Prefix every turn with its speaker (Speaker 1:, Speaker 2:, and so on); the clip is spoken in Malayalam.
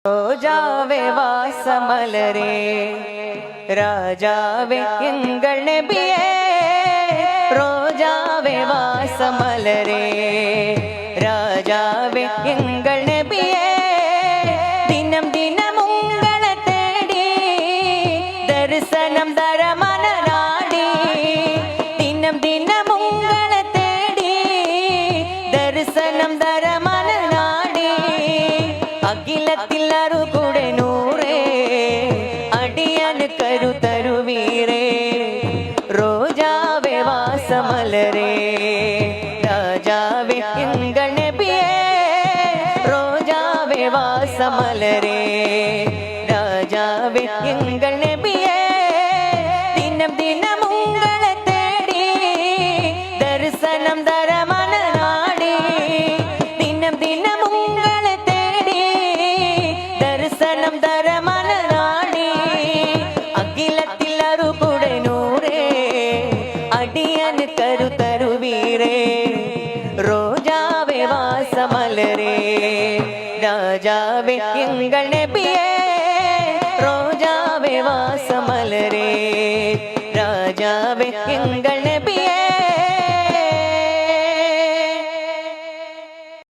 Speaker 1: ரோஜாவே வாசமலரே ராஜாவே எங்கள் நபியே ரோஜாவே வாசமலரே ராஜாவே எங்கள் நபியே தினம் தினம் உங்களை தேடி தரிசனம் தர மனநாடி தினம் தினம் உங்களை தேடி தரிசனம் தர மனநாடி അഖിലത്തിൽ അറുകൂടെ നൂറേ അടിയന് കരു തരുവീരേ റോജാവേ വാസമലരേ രാജാവേ എങ്കൾ നബിയേ റോജാവേ വാസമലരേ രാജാവേ എങ്കൾ നബിയേ ദിനം ദിനം ഉങ്ങളെ തേടി ദർശനം തര മനനാടി ദിനം ദിനം ദർശനം തര മനനാടി അഖിലത്തിൽ അറുകൂടെ നൂറേ അടിയന് കരു തരുവീരേ റോജാവേ വാസമലരേ രാജാവേ എങ്കൾ നബിയേ റോജാവേ വാസമലരേ രാജാവേ എങ്കൾ